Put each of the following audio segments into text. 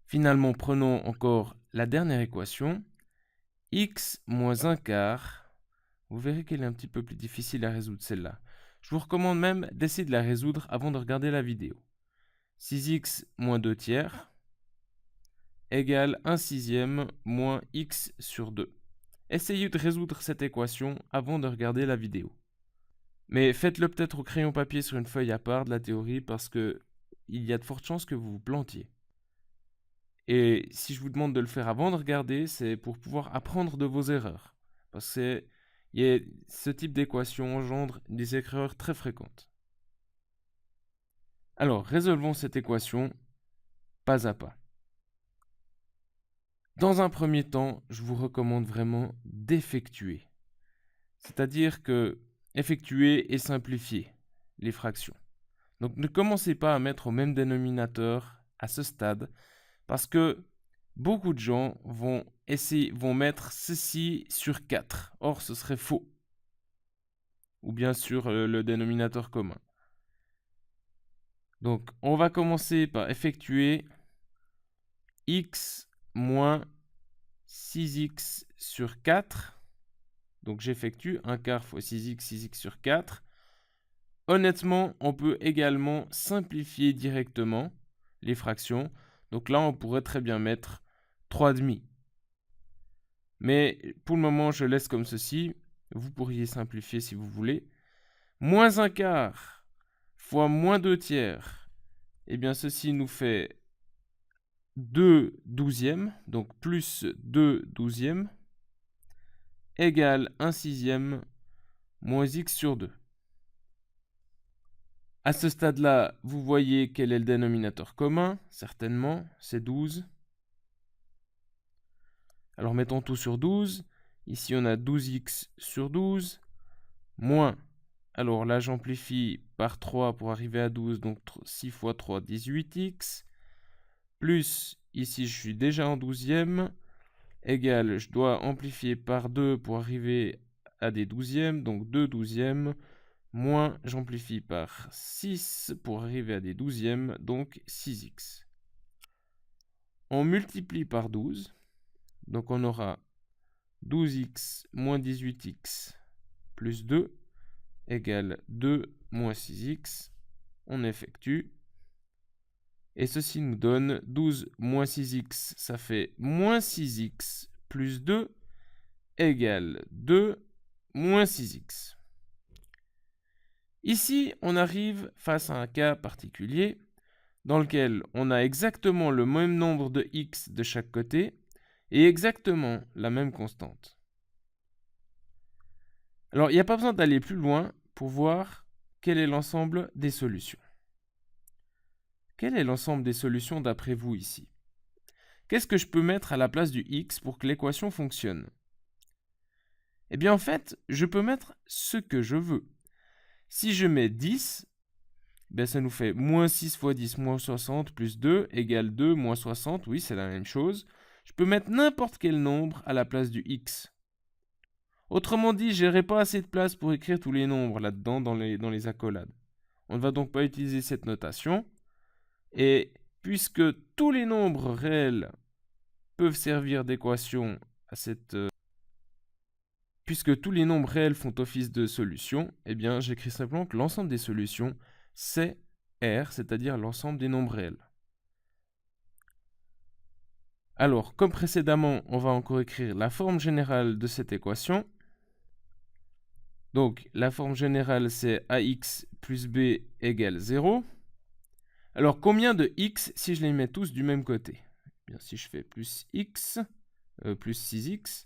Finalement, prenons encore la dernière équation, x moins 1 quart. Vous verrez qu'elle est un petit peu plus difficile à résoudre celle-là. Je vous recommande même d'essayer de la résoudre avant de regarder la vidéo. 6x moins 2 tiers égale 1 sixième moins x sur 2. Essayez de résoudre cette équation avant de regarder la vidéo. Mais faites-le peut-être au crayon papier sur une feuille à part de la théorie parce que il y a de fortes chances que vous vous plantiez. Et si je vous demande de le faire avant de regarder, c'est pour pouvoir apprendre de vos erreurs. Parce que ce type d'équation engendre des erreurs très fréquentes. Alors, résolvons cette équation pas à pas. Dans un premier temps, je vous recommande vraiment d'effectuer. C'est-à-dire que effectuer et simplifier les fractions. Donc ne commencez pas à mettre au même dénominateur à ce stade, parce que beaucoup de gens vont mettre ceci sur 4. Or, ce serait faux. Ou bien sur le dénominateur commun. Donc, on va commencer par effectuer x moins 6x sur 4. Donc, j'effectue 1 quart fois 6x, 6x sur 4. Honnêtement, on peut également simplifier directement les fractions. Donc là, on pourrait très bien mettre 3,5. Mais pour le moment, je laisse comme ceci. Vous pourriez simplifier si vous voulez. Moins 1 quart fois moins 2 tiers. Eh bien, ceci nous fait 2 douzièmes. Donc plus 2 douzièmes égale 1 sixième moins x sur 2. À ce stade-là, vous voyez quel est le dénominateur commun. Certainement, c'est 12. Alors, mettons tout sur 12. Ici, on a 12x sur 12, moins, alors là, j'amplifie par 3 pour arriver à 12, donc 6 fois 3, 18x, plus, ici, je suis déjà en 12e, égale, je dois amplifier par 2 pour arriver à des 12e, donc 2 douzièmes, moins, j'amplifie par 6 pour arriver à des 12e, donc 6x. On multiplie par 12, donc on aura 12x moins 18x plus 2 égale 2 moins 6x. On effectue. Et ceci nous donne 12 moins 6x, ça fait moins 6x plus 2 égale 2 moins 6x. Ici, on arrive face à un cas particulier dans lequel on a exactement le même nombre de x de chaque côté et exactement la même constante. Alors, il n'y a pas besoin d'aller plus loin pour voir quel est l'ensemble des solutions. Quel est l'ensemble des solutions d'après vous ici? Qu'est-ce que je peux mettre à la place du x pour que l'équation fonctionne? Eh bien, en fait, je peux mettre ce que je veux. Si je mets 10, ben ça nous fait moins 6 fois 10, moins 60, plus 2, égale 2, moins 60. Oui, c'est la même chose. Je peux mettre n'importe quel nombre à la place du x. Autrement dit, je n'aurai pas assez de place pour écrire tous les nombres là-dedans dans les accolades. On ne va donc pas utiliser cette notation. Et puisque tous les nombres réels peuvent servir d'équation à puisque tous les nombres réels font office de solution, eh bien j'écris simplement que l'ensemble des solutions, c'est R, c'est-à-dire l'ensemble des nombres réels. Alors, comme précédemment, on va encore écrire la forme générale de cette équation. Donc, la forme générale, c'est ax plus b égale 0. Alors, combien de x si je les mets tous du même côté? Eh bien, si je fais plus x, plus 6x,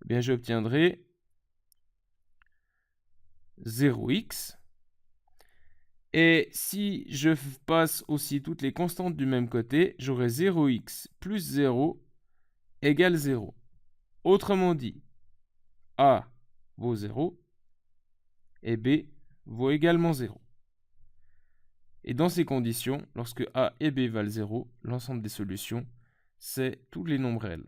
eh bien, j'obtiendrai 0x. Et si je passe aussi toutes les constantes du même côté, j'aurai 0x plus 0 égale 0. Autrement dit, a vaut 0 et b vaut également 0. Et dans ces conditions, lorsque a et b valent 0, l'ensemble des solutions, c'est tous les nombres réels.